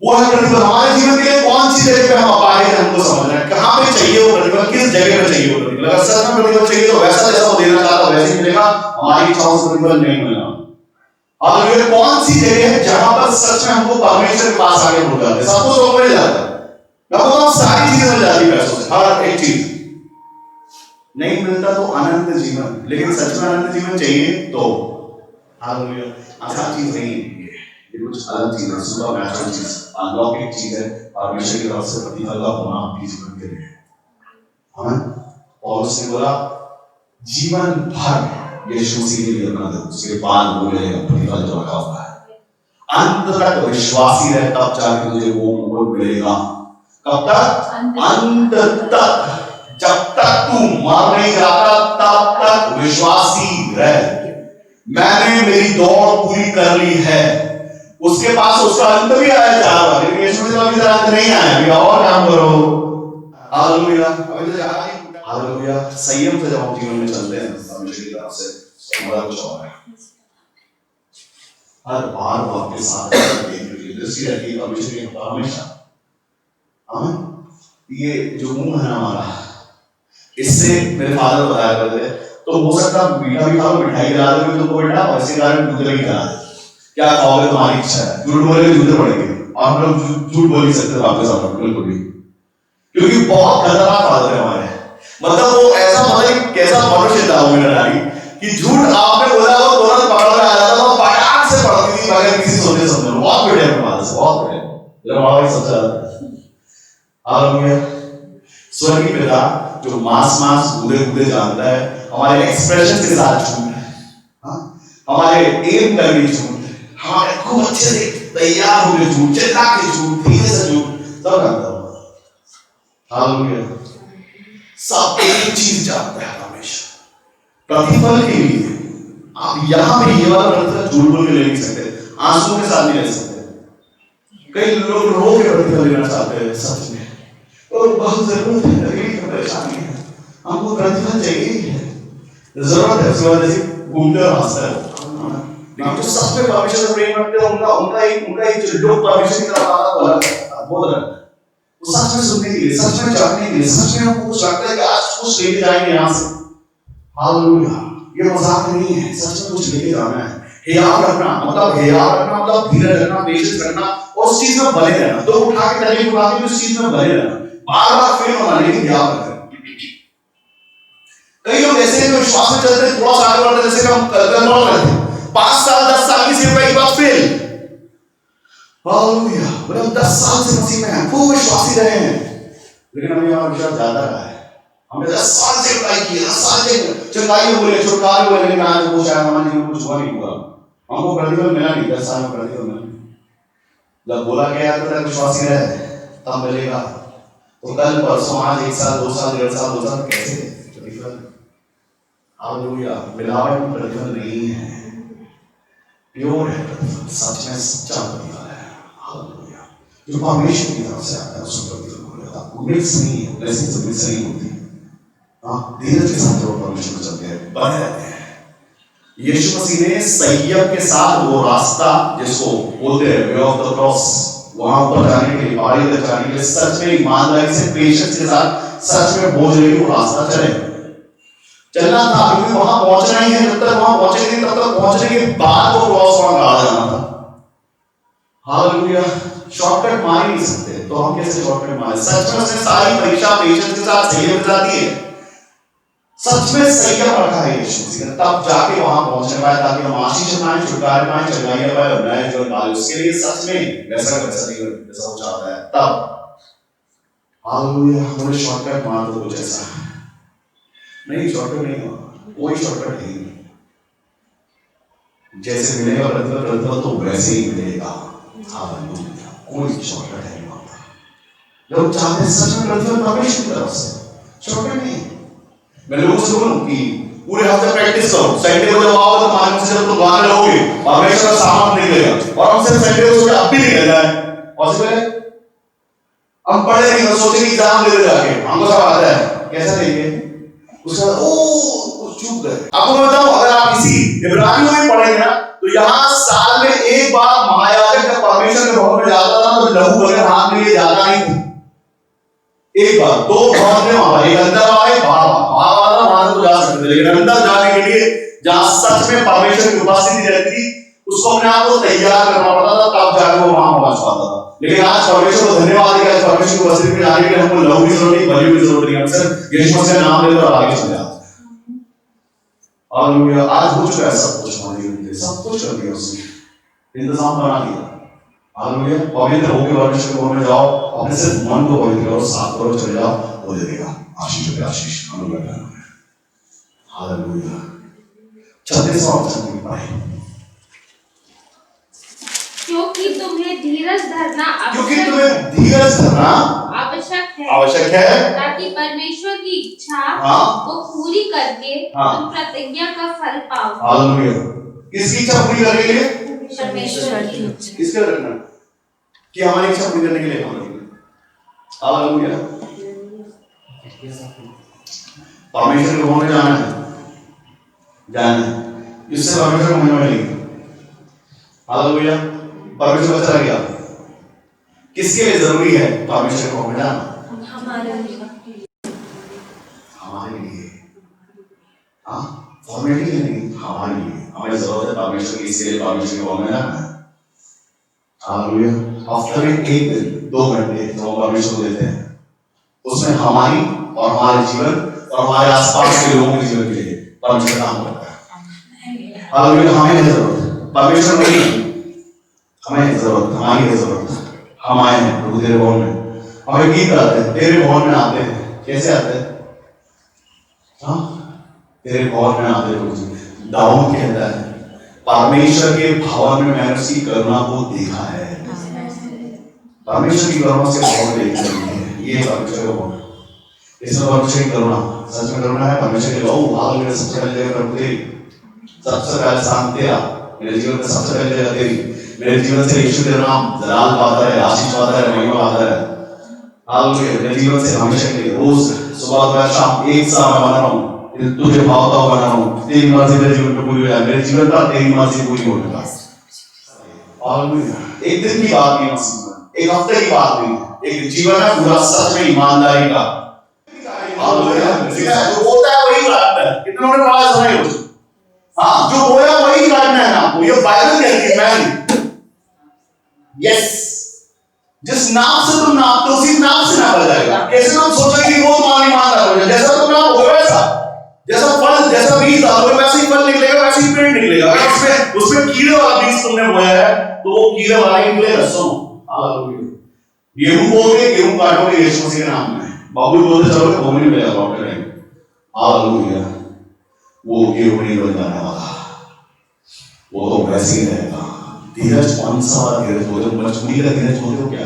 वो है प्रतिफल। हमारे जीवन के लिए कौन सी जगह पे हम अपाए हैं हमको समझना है, कहां पे चाहिए वो प्रतिफल, किस जगह पे चाहिए वो प्रतिफल। अगर सच में प्रतिफल चाहिए तो वैसा जैसा वो देना चाहता वैसे ही मिलेगा, हमारी इच्छाओं से प्रतिफल नहीं मिलेगा। और ये कौन सी जगह है जहां पर सच में हमको परमेश्वर के पास आगे बढ़ जाते हैं। सब कुछ तो मिल जाता है, लगभग सारी चीजें मिल जाती है पैसों से, हर एक चीज नहीं मिलता तो अनंत जीवन, लेकिन सच में अनंत जीवन चाहिए तो हालेलुया आसान चीज नहीं है, ये कुछ अलग चीज है, सुपर नेचुरल चीज, अलौकिक चीज है परमेश्वर की तरफ से प्रतिफल का होना आपके जीवन के लिए। आमीन। और उसने बोला जीवन भर यीशु मसीह के लिए अपना दो, उसके बाद वो मिलेगा प्रतिफल जो रखा हुआ है। अंत तक विश्वासी रहे तब जाके तुझे वो मुकुट मिलेगा। कब तक? अंत तक। जब तक तू मर नहीं जाता तब तक विश्वासी रह। मैंने मेरी दौड़ पूरी कर ली है। उसके पास उसका अंत भी आया 4 बार, लेकिन यीशु मसीह अभी तक अंत नहीं आया, अभी और काम करो। हालेलुया। अभी तो ज्यादा ही हालेलुया। संयम से जब हम जीवन में चलते हैं परमेश्वर की तरफ से हमारा कुछ और है। हर बार वो आपके साथ दृष्टि रहती है परमेश्वर की हमेशा। आमीन। ये जो मुंह है हमारा, इससे मेरे फादर बताया करते तो हो सकता मीठा भी खाओ, मिठाई खिला दोगे तुमको बेटा, और इसी कारण दूध भी खिला दे। क्या खाओगे तुम्हारी इच्छा है, झूठ बोलेगे जूते पड़ेंगे, और हम लोग झूठ बोल नहीं सकते वापस आप बिल्कुल भी, क्योंकि बहुत खतरनाक फादर है हमारे। मतलब वो ऐसा मतलब कैसा मनुष्य था वो मेरा डैडी कि झूठ आपने बोला वो तुरंत पकड़ में आ जाता था, पटाख से पड़ती थी बगैर किसी सोचे समझे। बहुत बढ़िया हमारे से, बहुत बढ़िया। मेरा बाबा ही सबसे हालेलुया। स्वर्गीय पिता जो मांस कूदे जानता है, हमारे एक्सप्रेशन के साथ झूठ है, हमारे एम करके झूठ है, हमारे खूब अच्छे से तैयार होकर झूठ, चिल्ला के झूठ, धीरे से झूठ, सब जानता है। हालेलुया। सब एक चीज जानता है परमेश्वर, प्रतिफल के लिए आप यहां पे ये वाला प्रतिफल झूठ बोल के ले नहीं सकते, आंसू के साथ नहीं ले सकते। कई लोग रो के प्रतिफल लेना चाहते हैं सच में, और बहुत जरूरत है, तकलीफ है, परेशानी है, हमको प्रतिफल चाहिए है, जरूरत है। उसके बाद जैसे घूमते और हंसते हैं, लेकिन जो सच में परमेश्वर से प्रेम करते हैं उनका एक जो परमेश्वर की तरफ आता है बहुत अलग है। वो सच में सुनने के लिए, सच में जानने के लिए, सच में हमको कुछ लगता है कि आज कुछ लेके जाएंगे यहाँ से। हालेलुया। ये मजाक नहीं है, सच में कुछ लेके जाना है। हियाव रखना मतलब धीरज रखना, पेशेंस रखना और उस चीज में बने रहना। तो उठा के तकलीफ उठा के उस चीज में बने रहना, बार बार फेल होना नहीं, हियाव रखना। कई लोग ऐसे हैं जो विश्वास में चलते हैं, थोड़ा सा आगे बढ़ते हैं, जैसे हम कंट्रोल करते हैं, 5 साल 10 साल की सेवा के बाद फेल। हालेलुया, बोले 10 साल से मसीह में हैं, खूब विश्वासी रहे हैं, लेकिन हमें हमारा विश्वास ज्यादा रहा है। हमने 10 साल से ट्राई किया, 10 साल से चुकाई बोले, छुटकारे बोले, लेकिन आज वो शायद हमारे जीवन में कुछ हुआ नहीं हुआ, हमको प्रतिफल मिला नहीं। 10 साल में प्रतिफल मिला नहीं। जब बोला गया तो तेरा विश्वासी रहे तब मिलेगा, तो कल परसों आज 1 साल 2 साल 1.5 साल 2 साल कैसे प्रतिफल? हालेलुया, मिलावट में प्रतिफल नहीं है, प्योर है प्रतिफल, सच में सच्चा प्रतिफल है। हालेलुया, जो परमेश्वर की तरफ से आता है उसमें प्रतिफल मिलेगा, मिक्स नहीं है, ब्लेसिंग्स मिक्स नहीं होती। धीरज के साथ जो परमेश्वर चलते हैं, बने रहते हैं। यीशु मसीह ने संयम के साथ वो रास्ता जिसको बोलते हैं वे ऑफ द क्रॉस, वहां ऊपर जाने के लिए, पहाड़ी तक जाने के लिए सच में ईमानदारी से पेशेंस के साथ सच में बोझ लेके वो रास्ता चलना था, क्योंकि वहां पहुंचना ही है। जब तक वहां पहुंचेंगे तब तक पहुंचने के बाद वो क्रॉस वहां गाड़ा जाना था। हालेलुया, शॉर्टकट मार ही नहीं सकते, तो हम कैसे शॉर्टकट मारे? सच में उसने सारी परीक्षा पेशेंस के साथ संयम के साथ दी है, सच में संयम रखा है यीशु मसीह ने, तब जाके वहां पहुंचने पाए, ताकि हम आशीष पाए, छुटकारे पाए, चंगाई पाए और नए जीवन पाए। उसके लिए सच में वैसा नहीं जैसा वो चाहता है तब। हालेलुया, हमें शॉर्टकट मार दो कुछ ऐसा नहीं, शॉर्टकट नहीं होगा, कोई शॉर्टकट नहीं। जैसे मिलेगा प्रतिफल तो वैसे ही मिलेगा। हालेलुया, कोई शॉर्टकट नहीं होता। लोग चाहते हैं सच में प्रतिफल परमेश्वर की तरफ से, शॉर्टकट नहीं। मैं लोगों से बोलूं कि पूरे हफ्ते प्रैक्टिस करो, संडे को जब आओ तो मालूम से जब तुम गाने लगोगे परमेश्वर का सामान निकलेगा, और हमसे संडे को सोचे अब भी निकल जाए, पॉसिबल है? हम पढ़े नहीं, हम सोचेंगे एग्जाम दे जाके, हमको सब आता है, कैसा देंगे? उसका चूक गए। आपको मैं बताऊं, अगर आप इसी इब्रानियों में पढ़ेंगे ना, तो यहाँ साल में एक बार महायाजक जब परमेश्वर के भवन में जाता था तो लहू वगैरह हाथ में लिए जाता नहीं था। एक बार 2 भवन में वहां, एक अंदर आए बाहर वाला वहां तो जा सकते, लेकिन अंदर जाने के लिए जहां सच में परमेश्वर की उपस्थिति रहती थी, उसको अपने आप को तैयार करना पड़ता था, तब जाकर वो वहां पहुंच पाता था। लेकिन आज परमेश्वर को धन्यवाद है कि परमेश्वर की उपस्थिति में जाने के लिए हमको लहू की जरूरत नहीं, बलि की जरूरत नहीं, हम सिर्फ यीशु मसीह का नाम लेकर आगे चले जाते हैं। हालेलुया, आज हो चुका है सब कुछ हमारे जीवन में, सब कुछ कर दिया उसने, इंतजाम बना दिया। हालेलुया, पवित्र होकर परमेश्वर के भवन में जाओ, अपने सिर्फ मन को पवित्र करो, साफ करो, चले जाओ, वो दे देगा आशीष पे आशीष। हालेलुया, 36वां वचन में पाए, क्योंकि तुम्हें धीरज धरना आवश्यक है, ताकि परमेश्वर की इच्छा को पूरी करके तुम प्रतिज्ञा का फल पाओ। हालेलुया, किसकी इच्छा पूरी करने के लिए? परमेश्वर की इच्छा। किसके रखना कि हमारी इच्छा पूरी करने के लिए? हालेलुया, परमेश्वर के भवन में जाना है, इससे परमेश्वर को महिमा मिलेगी। हालेलुया, परमेश्वर का चला गया, किसके लिए जरूरी है परमेश्वर को जाना? हमारे लिए, हाँ, फॉर्मेलिटी नहीं, हमारे लिए। हमें जरूरत है परमेश्वर की, इसके लिए परमेश्वर को जाना है। हालेलुया, हफ्ते में 1 दिन 2 घंटे जो परमेश्वर को देते हैं, उसमें हमारी और हमारे जीवन और हमारे आसपास के लोगों के जीवन के लिए परमेश्वर काम करता है। हालेलुया, हमें है जरूरत, परमेश्वर नहीं है, हमें है जरूरत, हमारी है जरूरत। हम आए हैं प्रभु तेरे भवन में, हमें गीत आते हैं, तेरे भवन में आते हैं, कैसे आते हैं? हाँ, तेरे भवन में आते हैं। दाऊद कहता है परमेश्वर के भवन में मैंने उसकी करुणा को देखा है। परमेश्वर की करुणा से भवन देखते हैं, ये परमेश्वर का भवन, इसमें परमेश्वर की करुणा, सच में करुणा है परमेश्वर की। ओ हालेलुया, सबसे पहले जगह प्रभु तेरी, सबसे पहले स्थान तेरा मेरे जीवन में, सबसे पहले जगह तेरी। मेरे जीवन से यीशु तेरा नाम जलाल पाता है, आशीष पाता है, महिमा पाता है। हालेलुया, मेरे जीवन से हमेशा के लिए रोज सुबह दोपहर शाम एक सा मैं बना रहा हूँ, तुझे भावता हुआ बना रहा हूँ, तेरी मर्जी मेरे जीवन में पूरी हो जाए, मेरे जीवन का तेरी मर्जी पूरी हो जाए। हालेलुया, एक दिन की बात नहीं है, एक हफ्ते की बात नहीं है, एक जीवन है पूरा सच में ईमानदारी का। हालेलुया, जो होता है वही करता है। कितनों ने आवाज सुनाई हो? हाँ, जो बोया वही काटना है आपको, ये बाइबल कहती है, मैं नहीं। यस, जिस नाप से तुम नापते हो उसी नाप से नापा जाएगा। कैसे तुम सोचोगे कि वो तुम्हारी ईमानदार हो जाए, जैसा तुम नाप हो वैसा, जैसा फल, जैसा बीज डालोगे वैसे ही फल निकलेगा, वैसे ही पेड़ निकलेगा। अगर उसमें कीड़े वाला बीज तुमने बोया है तो वो कीड़े वाला ही निकलेगा। सुनो, हालेलुया। गेहूं बोओगे, गेहूं काटोगे यीशु मसीह के नाम में। बाबू बोलते चलोगे वो नहीं मिलेगा डॉक्टर ने। हालेलुया। वो गेहूं नहीं बन जाने वाला, वो तो वैसे ही रहेगा। धीरज, कौन सा धीरज बोलते हो? मजबूरी का धीरज बोलते हो क्या?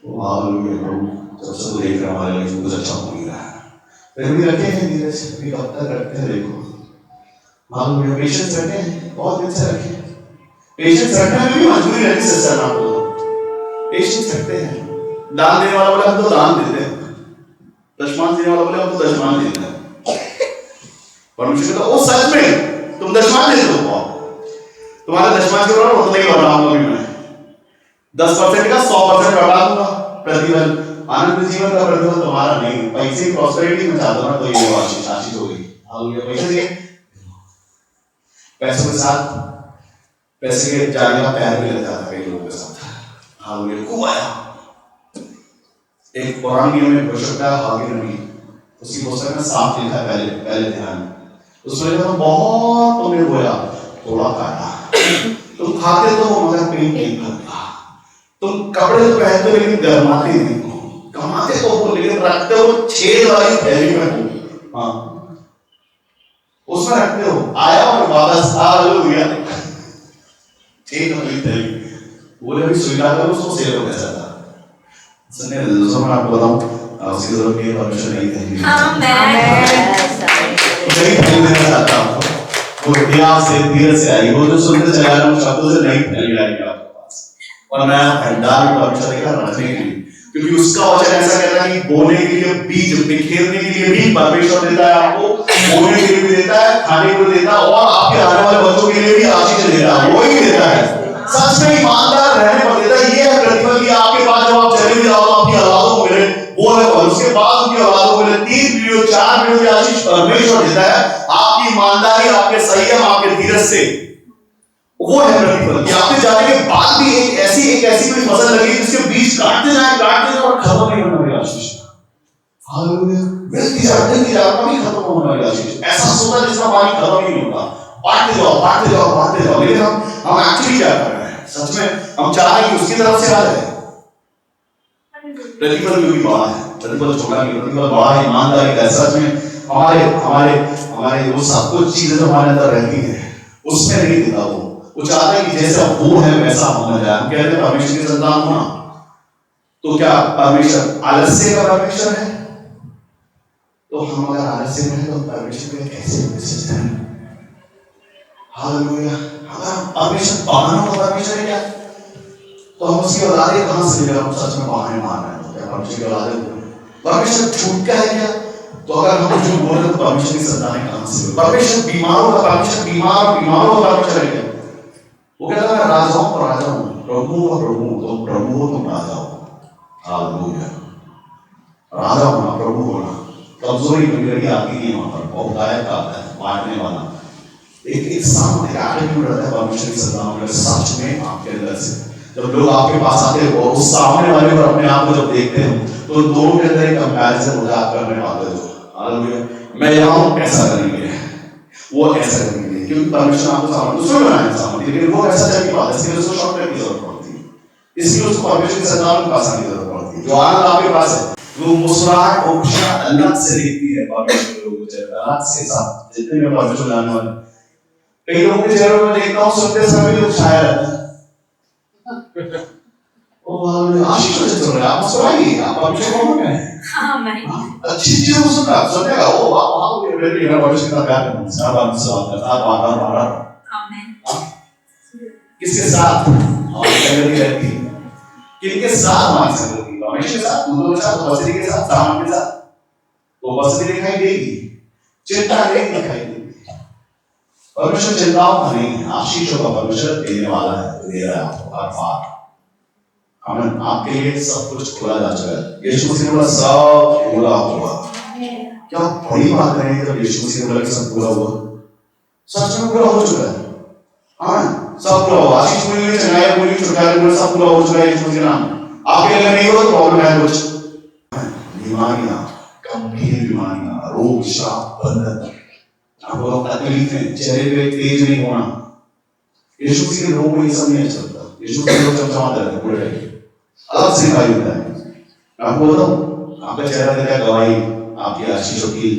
वो हालेलुया प्रभु, जब से तो देख रहे हमारे लिए कुछ अच्छा हो नहीं रहा है, फिर भी रखे हैं धीरज, भी कब तक रखते हैं देखो। हालेलुया। पेशेंस रखे हैं, बहुत दिन से रखे। पेशेंस रखने में भी मजबूरी रहती है सिस्टर, आपको पेशेंस रखते हैं। दान देने वाला बोले हम तो दान देते हैं, दशमान देने वाला बोले हम तो दशमान देते हैं। परमेश्वर कहता ओ सच में तुम दशमान देते हो, तुम्हारे दशमान के बराबर उतना ही बढ़ाऊंगा भी मैं। 10% का 100% बढ़ा दूंगा प्रतिफल। आनंद जीवन का प्रतिफल तुम्हारा नहीं, पैसे की प्रॉस्पेरिटी में चाहता हूं तो ये आशीष होगी। हालेलुया। पैसों के साथ, पैसे के जाने का प्यार भी लग जाता है कई लोगों के साथ। हालेलुया। खूब आया एक कुरान में भविष्यता आगे नहीं, उसकी पुस्तक में साफ लिखा है, पहले ध्यान उसमें तो बहुत तुमने बोया, थोड़ा काटा। तुम खाते तो मगर पेट नहीं भरता, तुम कपड़े तो पहनते हो लेकिन गरमाते नहीं हो, कमाते तो हो लेकिन रखते हो छेद वाली थैली में हो। हाँ, उसमें रखते हो, आया और वापस हालेलुया छेद वाली थैली। बोले भी स्वीकार करो, उसको सेव हो कैसा था। सुनिए दोस्तों, मैं आपको बताऊं, उसकी जरूरत नहीं है, परमेश्वर नहीं देंगे। आमीन। नहीं देना चाहता हूं, वो प्यार से, धीरज से आई, वो जो सुनते चला रहा हूं शब्दों से नहीं फैली आएगी आपके पास। और मैं भंडार में परमेश्वर देगा रखने के लिए, क्योंकि उसका वचन ऐसा कहता है कि बोने के लिए बीज, बिखेरने के लिए भी परमेश्वर देता है आपको, बोने के लिए भी देता है, खाने को देता है, और आपके आने वाले बच्चों के लिए भी आशीष देता है, वो ही देता है। सच में ईमानदार रहने पर देता है। ये है प्रतिफल कि आपके पास जब आप चले भी जाओ तो आपकी औलादों को मिले, वो है, और उसके बाद उनकी औलादों को मिले। 3 पीढ़ियों 4 पीढ़ियों की आशीष परमेश्वर देता है आपकी ईमानदारी, आपके संयम, आपके धीरज से। वो है प्रतिफल कि आपके जाने के बाद भी एक ऐसी कोई फसल लगी जिसके बीज काटते जाए और खत्म नहीं होने वाली आशीष। हालेलुया। मिलती जाए कभी खत्म होने वाली आशीष। ऐसा सोना जिसका पानी खत्म ही नहीं होता, बांटते जाओ। लेकिन हम एक्चुअली क्या कर रहे हैं? सच में हम चाह रहे हैं कि उसकी तरफ से आ जाए प्रतिफल, भी बड़ा है, प्रतिफल छोटा नहीं, प्रतिफल बड़ा है, ईमानदारी का। सच में हमारे वो सब कुछ चीजें जो हमारे अंदर रहती हैं उसमें नहीं देता। वो चाहता है कि जैसा वो है वैसा होना जाए। हम कहते हैं परमेश्वर की संतान होना, तो क्या परमेश्वर आलस्य का परमेश्वर है? तो हम अगर आलस्य में हैं तो परमेश्वर के कैसे हो सकते हैं? हालेलुया। अगर परमेश्वर बहानों का परमेश्वर है क्या, तो हम उसकी औलादें कहां से लेकर हम सच में बहाने मार रहे हैं? क्या परमेश्वर की औलादें? परमेश्वर झूठ का है क्या? तो अगर हम झूठ बोल रहे हैं तो परमेश्वर की संतानें कहां से? परमेश्वर बीमारों का परमेश्वर, बीमारों का परमेश्वर है क्या? वो कहता है राजाओं का राजा हूं, प्रभुओं का प्रभु हूं, तो प्रभु हो तुम राजा हो। हालेलुया। राजा होना, प्रभु होना, कमजोरी कभी आती नहीं वहां पर, और गायक आता है, बांटने वाला एक सामने एटीट्यूड रहता है परमेश्वर की संतानों में। सच में आपके अंदर से जब लोग आपके पास आते हैं और उस सामने वाले पर अपने आप को जब देखते हैं तो दोनों के अंदर एक कंपैरिजन हो जाता है करने वाले जो। हालेलुया। मैं यहाँ हूँ, ऐसा करेंगे, वो ऐसा करेंगे, क्योंकि परमेश्वर आपको सामने दूसरों बनाया सामने, लेकिन वो ऐसा चल की बात है, इसलिए उसको शॉर्टकट की जरूरत पड़ती है, इसलिए उसको परमेश्वर की संतानों के पास आने की जरूरत पड़ती है। जो आनंद आपके पास है वो मुस्कुराहट और खुशियां अलग से दिखती है परमेश्वर लोगों के चेहरे अलग से साथ जितने भी परमेश्वर जाने वाले। कई लोगों के चेहरों में देखता हूँ सुनते समय लोग छाया रहता है। ओ आशीष से चल रहा है, आप मुस्कुराइए, आप परमेश्वर को मांगे अच्छी चीजों को सुनेगा। ओ वाह बेटी मेरा परमेश्वर कितना प्यार करता है, सारा परमेश्वर बात करता है, बार आमीन। किसके साथ हमारी संगति रहती है? किनके साथ हमारी संगति? परमेश्वर के साथ, दूसरों के साथ, बसरी के साथ, सामान के साथ। तो बसरी दिखाई देगी, चिंता नहीं दिखाई देगी। परमेश्वर चिंताओं का नहीं है, आशीषों का परमेश्वर देने वाला है, दे रहा है आपको हर बार। आमीन। आपके लिए सब कुछ खोला जा चुका है। यीशु मसीह ने बोला सब पूरा हुआ। क्या बड़ी बात है जब यीशु मसीह ने बोला कि सब पूरा हुआ। सच में पूरा हो चुका है। हाँ, सब पूरा हुआ। आशीष पूरी हुई, चंगाई पूरी, छुटकारे पूरे, सब पूरा हो चुका है यीशु के नाम में। आपके लिए नहीं हो तो प्रॉब्लम है कुछ, बीमारियां, गंभीर बीमारियां, रोग, श्राप, बंधन, आपको तकलीफें, चेहरे पे तेज नहीं होना। यीशु मसीह के लोगों को ये सब नहीं चलता। यीशु के लोग चमचमाते रहते हैं पूरे टाइम, अलग से दिखाई देता है। आपको बताऊं, आपका चेहरा देता है गवाही आपकी आशीषों की।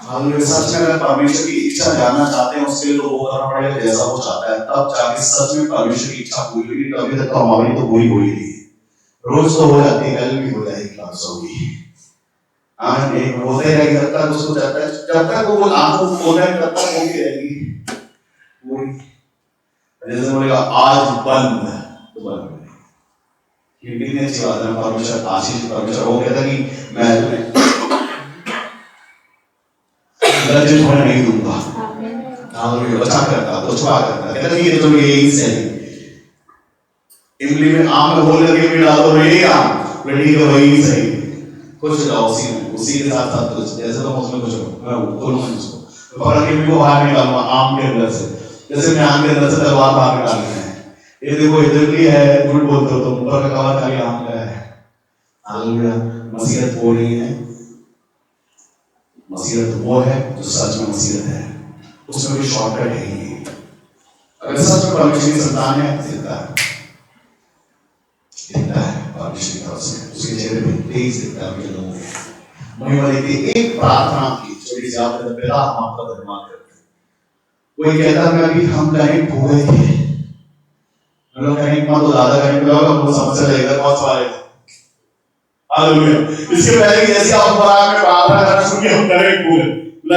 हालेलुया। सच में अगर परमेश्वर की इच्छा जानना चाहते हैं, उसके लिए तो वो करना पड़ेगा जैसा वो चाहता है, तब जाके सच में परमेश्वर की इच्छा पूरी होगी। अभी तक तो हमारी तो पूरी हो ही नहीं है। रोज तो हो जाती है, कल भी हो जाएगी, क्लास होगी। हाँ, एक बोलते रहेगी जब तक उसको जब तक वो आंखों खोलने तब तक होती रहेगी। वही जैसे बोलेगा आज बंद, तो बंद ये कितनी अच्छी बात है। परमेश्वर आशीष, परमेश्वर वो कहता है कि मैं लज्जित होने नहीं दूंगा। हालेलुया। बचा करता, तो छुपा करता, कहता है ये तो यही सही। इमली में आम में घोल करके भी डालो, यही आम लड़ी के वही सही। कुछ जाओ उसी के साथ साथ कुछ, जैसे तो उसमें कुछ मैं बोलूंगा इसको, तो पकड़ के भी को बाहर निकालूंगा आम के अंदर से, जैसे मैं आम के अंदर से तलवार बाहर निकालनी है। ये देखो इधर भी है, झूठ बोलते हो तुम, ऊपर का कवर खाली आम का है। हालेलुया। मसीहत वो नहीं है, मसीहत वो है जो सच में मसीहत है, उसमें कोई शॉर्टकट है ही नहीं। अगर सच में परमेश्वर की संतान है, दिखता है परमेश्वर की तरफ से, उसके चेहरे पे तेज दिखता है। मुझे लोगों को महिमा देती है। एक प्रार्थना की छोटी सी आपने पिता हम आपका धन्यवाद करते हैं। कोई कहता है अभी हम कनेक्ट हो गए थे, हम लोग कनेक्ट मत हो, ज्यादा कनेक्ट हो जाओगे हमको समस्या रहेगा, बहुत सवाल है। हालेलुया। इसके पहले कि जैसे आप ऊपर में प्रार्थना करना शुरू किया, हम कनेक्ट हो गए,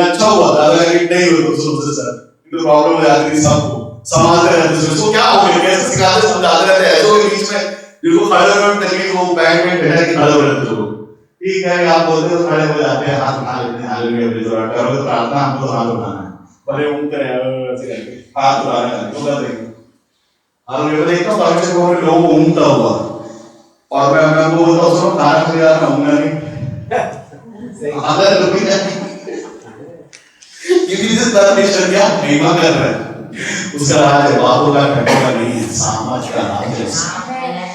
अच्छा हुआ। ज्यादा कनेक्ट नहीं हुए तो सोचते सर तो प्रॉब्लम हो जाती है। सबको समाजते रहते हैं, तो क्या हो गया, कैसे सिखाते समझाते रहते हैं। ऐसे बीच में जिनको खड़े होने में तकलीफ हो, बैठ में बैठा के खड़े हो रहते हैं लोग, ठीक है आप बोलते हो खड़े हो जाते हैं, हाथ उठा लेते हैं। हालेलुया। जरा करो तो प्रार्थना, हमको तो हाथ उठाना है, बड़े ऊंचे ऐसे करके हाथ उठाना है, तो कर देंगे। हालेलुया। देखता हूं परमेश्वर को लोगों को ऊंगता हुआ, और मैं उनको बोलता हूं सुनो खाना खा यार, मैं ऊंगा नहीं अगर लोग किसी से परमेश्वर क्या महिमा कर रहे हैं, उसका राज है, बातों का ठहरा नहीं है, सामर्थ का राज है।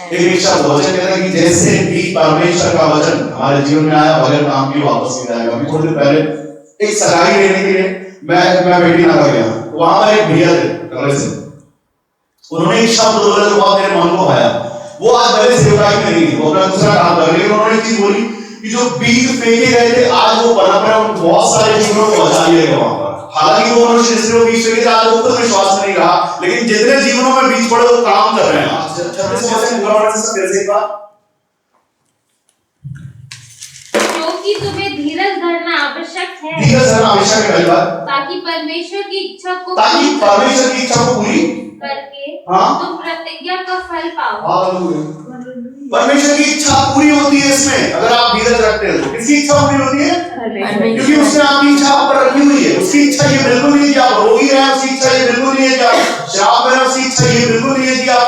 एक इच्छा वचन कहता है कि जैसे भी परमेश्वर का वचन हमारे जीवन में आया, वचन काम की वापस नहीं आएगा। अभी थोड़ी देर पहले एक सगाई लेने के लिए मैं बेटी ना गया, वहां पर एक भैया थे कमरे से, उन्होंने एक शब्द बोला जो बहुत मेरे मन को भाया। वो आज मेरे सेवकाई में नहीं है, वो अपना दूसरा काम कर रहे हैं। उन्होंने एक चीज बोली कि जो बीज फेंके गए थे आज वो बना पड़ा, बहुत सारे जीवनों को बचा लिया गया वहां पर। हालांकि वो मनुष्य जिसने बीज फेंके थे आज वो खुद विश्वास नहीं रहा, लेकिन जितने जीवनों में बीज पड़े वो काम कर रहे हैं। क्योंकि तुम्हें धीरज धरना आवश्यक है, धीरज धरना आवश्यक है पहली बात, ताकि परमेश्वर की इच्छा को पूरी करके हाँ? तुम प्रतिज्ञा का फल पाओ। हालेलुया। परमेश्वर की इच्छा पूरी होती है इसमें, अगर आप धीरज रखते हो। किसकी इच्छा पूरी होती है? क्योंकि उसने आपकी इच्छा पर रखी हुई है। उसकी इच्छा ये बिल्कुल नहीं है कि आप रोगी हैं, उसकी इच्छा ये बिल्कुल नहीं है कि आप शराब में हैं, उसकी इच्छा ये बिल्कुल नहीं है कि आप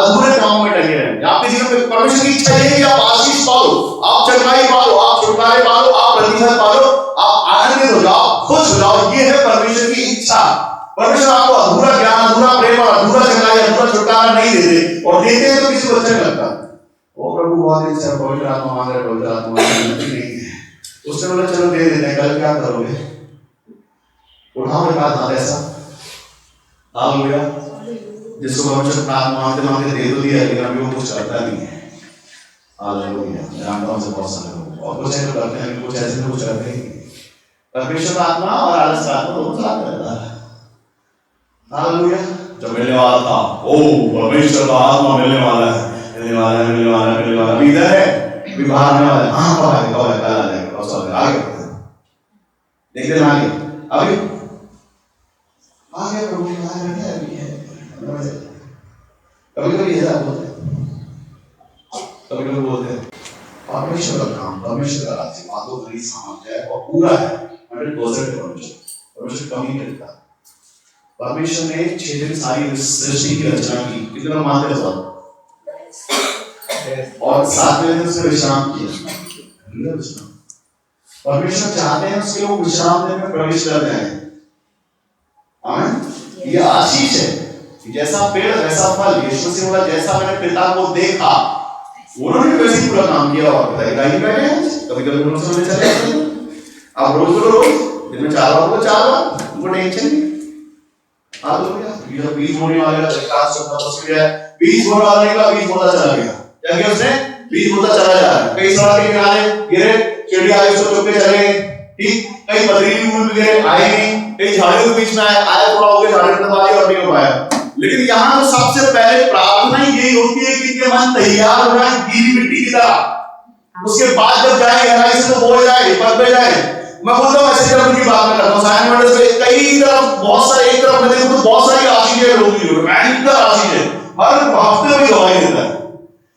अधूरे कामों में टंगे रहें। आपके जीवन में परमेश्वर की इच्छा ये है कि आप आशीष पाओ, आप चंगाई पाओ, आप छुटकारे पाओ, आप प्रतिफल पाओ, आप आनंदित हो जाओ, खुश हो जाओ। ये है परमेश्वर की इच्छा। परमेश्वर आपको अधूरा ज्ञान, अधूरा प्रेम और अधूरा चंगाई, अधूरा छुटकारा नहीं देते, और देते हैं तो किसी को अच्छा नहीं लगता। ओ प्रभु बहुत इच्छा, पवित्र आत्मा मांग रहे, पवित्र आत्मा नहीं है। उसने बोला चलो दे देते हैं, कल क्या करोगे? उठाओ एक हाथ हाथ ऐसा। हालेलुया। जिसको परमेश्वर प्रार्थना मांगते मांगते दे तो दिया, लेकिन अभी वो कुछ करता नहीं है। हालेलुया। जानता हूं से बहुत सारे लोग और कुछ ऐसे करते हैं, कुछ ऐसे कुछ करते हैं। परमेश्वर आत्मा और आलस का आत्मा दोनों साथ रहता है। हालेलुया। जब मिलने वाला था, ओ परमेश्वर का आत्मा मिलने वाला है, मिलने वाला है, मिलने वाला है, मिलने वाला है। इधर है भी बाहर आने वाला है। हाँ कब आएगा, कब आएगा, कल आ जाएगा, परसों आ जाएगा, आगे देखते हैं आगे आगे आगे प्रभु के बाहर बैठे अभी है। कभी कभी ऐसा बोलते हैं, कभी कभी बोलते हैं परमेश्वर का काम, परमेश्वर का राज्य बातों भरी सामर्थ्य है और पूरा है 100% परमेश्वर कमी नहीं करता। परमेश्वर ने 6 दिन सारी सृष्टि की रचना की, कितना मानते हो आप? और 7वें दिन उसने विश्राम किया। परमेश्वर चाहते हैं उसके लोग विश्राम दिन में प्रवेश कर जाएं। आमीन। ये आशीष है कि जैसा पेड़ वैसा फल। यीशु से बोला जैसा मैंने पिता को देखा, उन्होंने वैसे ही पूरा काम किया। और बताइए गाड़ी बैठे हैं, कभी कभी उन्होंने चले जाते हैं। आप रोज बोलो रोज, दिन में 4 बार बोलो 4 बार, उनको टेंशन नहीं। आप बोलो क्या ये बीज बोने वाले का विकास होता है, उसके लिए बीज बोने वाले का बीज बोता चला गया। क्या किया उसने? बीज बोता चला जा रहा है। कई सड़क के किनारे गिरे, चिड़िया आई उसको चुप के चले, ठीक। कई पथरीली ऊंट पे गिरे, आए नहीं। कई झाड़ियों के बीच में आया थोड़ा हो गया, झाड़ी में दबा दिया और नहीं हो पाया। लेकिन यहाँ तो सबसे पहले प्रार्थना यही होती है कि इनके मन तैयार हो रहा है गीली मिट्टी की तरह। उसके बाद जब जाए गहराई से तो बोल जाए, पद पे जाए। मैं बोलता हूँ ऐसे तरफ की बात मैं करता हूँ। साइन वर्ड से कई तरफ बहुत सारे, एक तरफ में देखो तो बहुत सारी आशीषें लोग की हो, भयंकर आशीषें हर हफ्ते में गवाही देता है।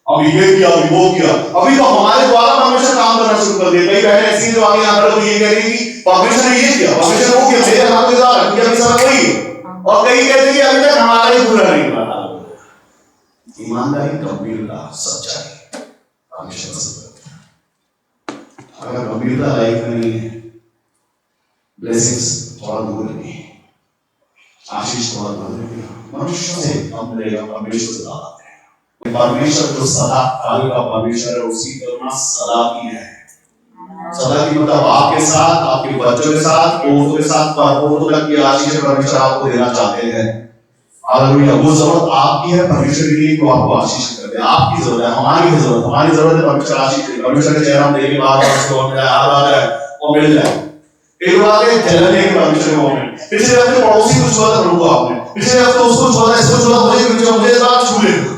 अभी ये किया, अभी वो किया। अभी तो हमारे द्वारा परमेश्वर काम करना शुरू कर दिया। कई बहनें ऐसी जो आगे यहाँ पर ये कह रही कि परमेश्वर ने ये किया, परमेश्वर वो किया, मेरे हाथ में जा रहा है, अभी समय वही है। और कई कहते हैं कि अभी तक हमारा ही पूरा नहीं हुआ। ईमानदारी, गंभीरता, सच्चाई परमेश्वर से। अगर गंभीरता लाइफ में नहीं है, ब्लेसिंग्स थोड़ा दूर नहीं, आशीष थोड़ा दूर नहीं, मनुष्य से कम रहेगा, परमेश्वर से ज्यादा रहेगा। परमेश्वर जो सदा काल का परमेश्वर है, उसी करुणा सदा की है। सदा की मतलब आपके साथ, आपके बच्चों के साथ, पोतों के साथ, पोतों तक की आशीष परमेश्वर आपको देना चाहते हैं। हालेलुया। वो जरूरत आपकी है, परमेश्वर के लिए आपको आशीष करते हैं। आपकी जरूरत है, हमारी जरूरत, हमारी जरूरत है परमेश्वर आशीष दे। परमेश्वर के चेहरा देखे बार उसको मिल जाए, आ जाए और मिल जाए। एक बार के जलन है परमेश्वर को में। पिछले हफ्ते पड़ोसी को छुआ था प्रभु को आपने, पिछले हफ्ते उसको छुआ था, इसको छुआ, मुझे इस बार छू लेना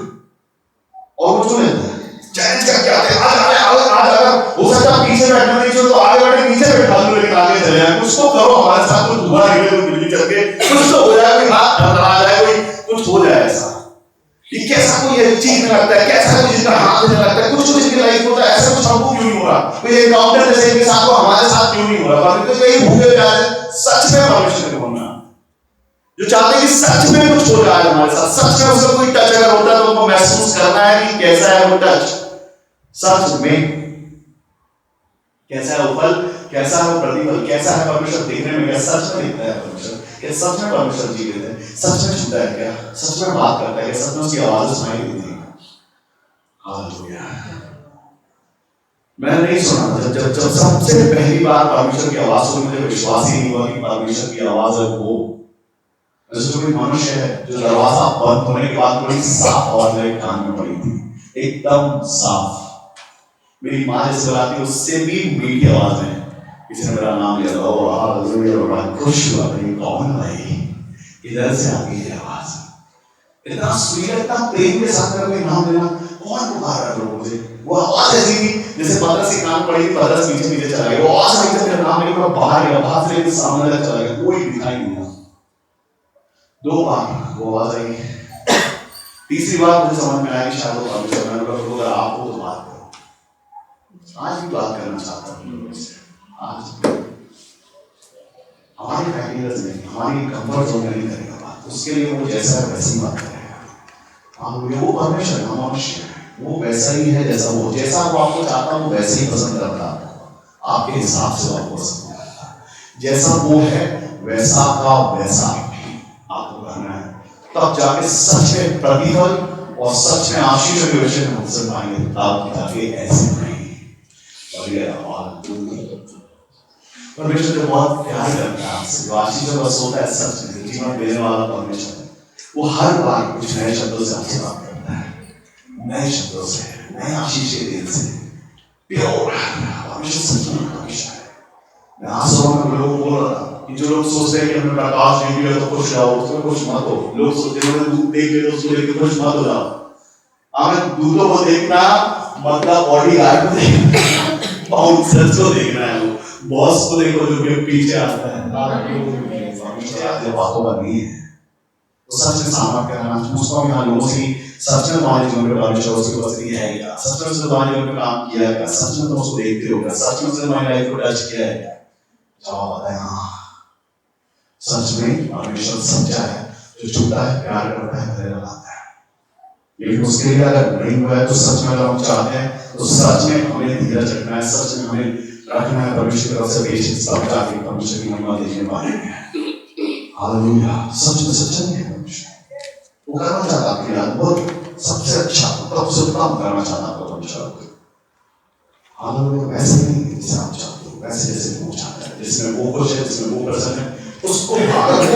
और कुछ नहीं है। चैलेंज करके आते हैं, आज अगर हो सकता है पीछे बैठना नहीं चाहिए तो आगे बैठे, नीचे बैठा लो, लेकिन आगे चले जाए। कुछ तो करो हमारे साथ, कुछ हुआ है दिल्ली चल के, कुछ तो हो जाए, कोई हाथ आ जाए, कोई कुछ हो जाए ऐसा। कि कैसा कोई ये चीज में लगता है, कैसा कोई जिसका हाथ में लगता है, कुछ तो इसकी लाइफ होता है, ऐसा कुछ हमको क्यों नहीं हो रहा? कोई एनकाउंटर जैसे इनके साथ को हमारे साथ क्यों नहीं हो रहा? परमेश्वर यही भूखे प्यासे सच में परमेश्वर को बोलना, जो चाहते हैं कि सच में कुछ हो जाए हमारे साथ, सच में उसका कोई टच अगर होता है तो उनको महसूस करना है कि कैसा है वो टच, सच में कैसा है वो फल, कैसा है वो प्रतिफल, कैसा है परमेश्वर देखने में, क्या सच में दिखता है परमेश्वर, क्या सच में परमेश्वर जीवित है, सच में छूता है, क्या सच में बात करता है, क्या सच में उसकी आवाज सुनाई देती है। हालेलुया। मैंने नहीं सुना जब सबसे पहली बार परमेश्वर की आवाज सुनी, मुझे विश्वास ही नहीं हुआ कि परमेश्वर की आवाज है वो। जैसे कोई मनुष्य है जो दरवाजा बंद होने के बाद बड़ी साफ आवाज मेरे कान में पड़ी थी, एकदम साफ। मेरी माँ जिस बुलाती उससे भी मीठी आवाज में किसी ने मेरा नाम लिया था, ओ हालेलुया, बड़ा खुश हुआ। भाई कौन भाई, इधर से आती है आवाज, इतना स्वीट, इतना प्रेम के साथ कोई नाम लेना, कौन पुकार रहा है मुझे? वो आवाज ऐसी थी जैसे पतरस की कान पड़ी थी, पतरस पीछे पीछे चला गया, वो आवाज आई जब मेरा नाम लेके मैं बाहर गया, बाहर से लेके सामने तक चला गया, कोई दिखाई नहीं दिया। 2 बार वो आवाज आई, तीसरी बार मुझे समझ में आया कि शायद वो परमेश्वर, मैंने बोला अगर आप हो तो बात करो। आज भी बात करना चाहता हूँ आज हमारी फैक्टर्स नहीं, हमारी कंफर्ट जोन में नहीं करेगा बात, उसके लिए वो जैसा है वैसी बात करेगा। हाँ, वो परमेश्वर है, हम मनुष्य है, वो वैसा ही है जैसा वो, जैसा वो आपको चाहता है वो वैसे ही पसंद करता है, आपके हिसाब से आपको पसंद करता है, जैसा वो है वैसा का वैसा आपको करना है, तब जाके सच में प्रतिफल और सच में आशीष के विषय में अवसर पाएंगे। तब जाके ऐसे नहीं। और ये परमेश्वर जो बहुत प्यार करता है आपसे, जो आशीष का बस होता है सच में जीवन देने वाला परमेश्वर है, वो हर बार कुछ नए शब्दों से आपसे बात करता है, नए शब्दों से, नए आशीष के दिल से, प्योर परमेश्वर सच में परमेश्वर है। मैं आज सुबह में लोगों को बोल रहा था कि जो लोग सोचते हैं कि हमें प्रकाश नहीं मिला तो खुश रहो, उसमें खुश मत हो। लोग सोचते हैं दूध देख ले तो उसको लेकर खुश मत हो जाओ। हमें दूधों को देखना मतलब बॉडी गार्ड को देखना, बाउंसर्स को देखना है, वो बॉस को देखो जो कि पीछे आता है, पीछे आते बातों का नहीं है। तो सच में सामना करना, पूछता हूँ यहाँ लोगों से सच में तुम्हारे जीवन में परमेश्वर उसकी उपस्थिति है क्या? सच में उसने तुम्हारे जीवन में काम किया है क्या? सच में तुम उसको देखते हो क्या? सच में उसने तुम्हारी लाइफ को टच किया है क्या? जवाब आता है हाँ, सच में परमेश्वर सच्चा है, जो छूता है, प्यार करता है, भले लगाता है। लेकिन उसके लिए अगर नहीं हुआ है तो सच में अगर हम चाहते हैं तो सच में हमें धीरज रखना है, सच में हमें रखना है परमेश्वर की तरफ से पेशेंस, तब जाके परमेश्वर की महिमा देखने पाएंगे। हालेलुया। सच में सच्चा नहीं है परमेश्वर, वो करना चाहता आपके लिए अद्भुत, सबसे अच्छा, उत्तम से उत्तम करना चाहता आपका परमेश्वर। हालेलुया। वैसे नहीं जैसे आप चाहते हो, वैसे जैसे वो चाहता है, जिसमें वो खुश है, जिसमें वो प्रसन्न है, उसको वो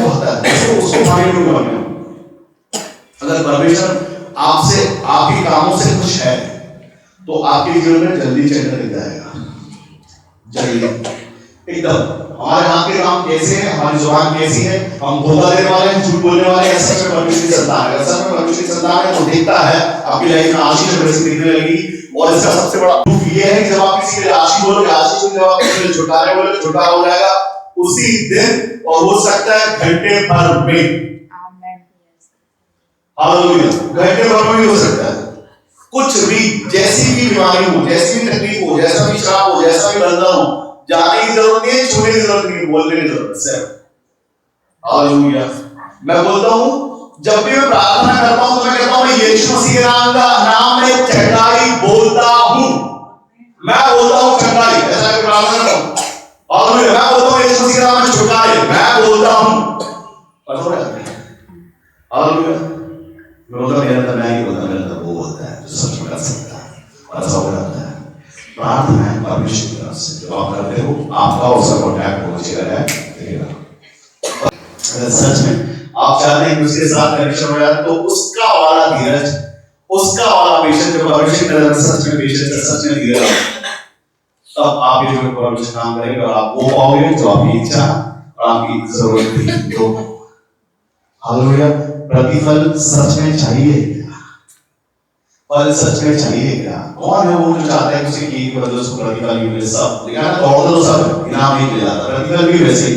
भाता है, उसको मांगे नहीं मांगे। अगर परमेश्वर आपसे, आपके कामों से खुश है, तो आपके जीवन में जल्दी चेंज दिख जाएगा, जल्दी एकदम। हमारे हाथ के काम कैसे हैं, हमारी जुबान कैसी है, हम धोखा देने वाले हैं, झूठ बोलने वाले हैं, सच में परमेश्वर की संतान है। अगर सच में परमेश्वर की संतान है तो देखता है आपकी लाइफ में आशीष वैसे दिखने लगेगी। और इसका सबसे बड़ा प्रूफ ये है कि जब आप किसी के लिए आशीष बोलोगे, आशीष जब आप किसी के लिए छुटकारे बोलोगे, छुटकारा हो जाएगा उसी दिन, और हो सकता है घंटे भर में। हालेलुया। घंटे भर में भी हो सकता है। कुछ भी, जैसी भी बीमारी हो, जैसी भी तकलीफ हो, जैसा भी श्राप हो, जैसा भी बंधन हो, जाने की जरूरत नहीं है, छूने की जरूरत नहीं है, बोलने की जरूरत है। हालेलुया। मैं बोलता हूं, जब भी मैं प्रार्थना करता हूं तो मैं कहता हूं मैं यीशु मसीह के नाम में चंगाई बोलता हूं। मैं बोलता हूं चंगाई, ऐसा कि प्रार्थना करता हूं। हालेलुया। मैं बोलता हूं यीशु मसीह के नाम में छुटकारे, मैं बोलता हूं। पता है? हालेलुया। मैं बोलता मेरे अंदर मैं ही बोलता, मेरे अंदर वो होता है जो सच में कर सकता है, और ऐसा हो जाता है। प्रार्थना है परमेश्वर की तरफ से, जो आप करते हो आपका उसका कॉन्टैक्ट बहुत अच्छी तरह है। सच में आप चाहते हैं कि उसके साथ कनेक्शन हो जाए, तो उसका वाला धीरज, उसका वाला पेशेंस जो परमेश्वर की तरफ से सच में पेशेंस है, सच में धीरज, तब आप ये जो परमेश्वर काम करेंगे और आप वो पाओगे जो आपकी इच्छा और आपकी जरूरत थी। तो हालेलुया। प्रतिफल सच में चाहिए क्या? फल सच में चाहिए क्या? कौन है वो जो चाहता है किसी की बदले उसको प्रतिफल भी मिले? सब लिखा है, दौड़ दो सब इनाम नहीं मिल जाता, प्रतिफल भी वैसे ही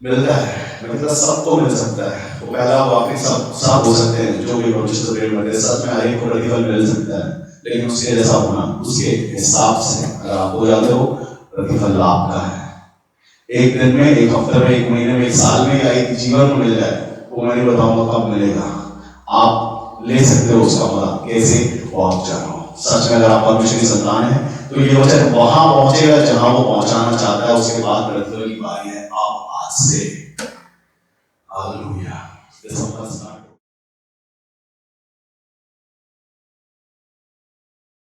मिलता है। मतलब सबको मिल सकता है, वो पहला वो आखिरी सब हो सकते हैं जो भी परमेश्वर प्रेम करते हैं। सच में हर एक को प्रतिफल मिल सकता है, लेकिन उसके जैसा होना, उसके हिसाब से अगर आप हो जाते हो, प्रतिफल आपका है। एक दिन में, एक हफ्ते में, एक महीने में, एक साल में, या एक जीवन में मिल जाए, वो मैं नहीं बताऊंगा कब मिलेगा। आप ले सकते हो उसका मजा, कैसे वो आप जानो। सच में अगर आप परमेश्वर की संतान है तो ये वचन वहां पहुंचेगा जहां वो पहुंचाना चाहता है। उसके बाद प्रतिफल की बारी है आप आज से। हालेलुया।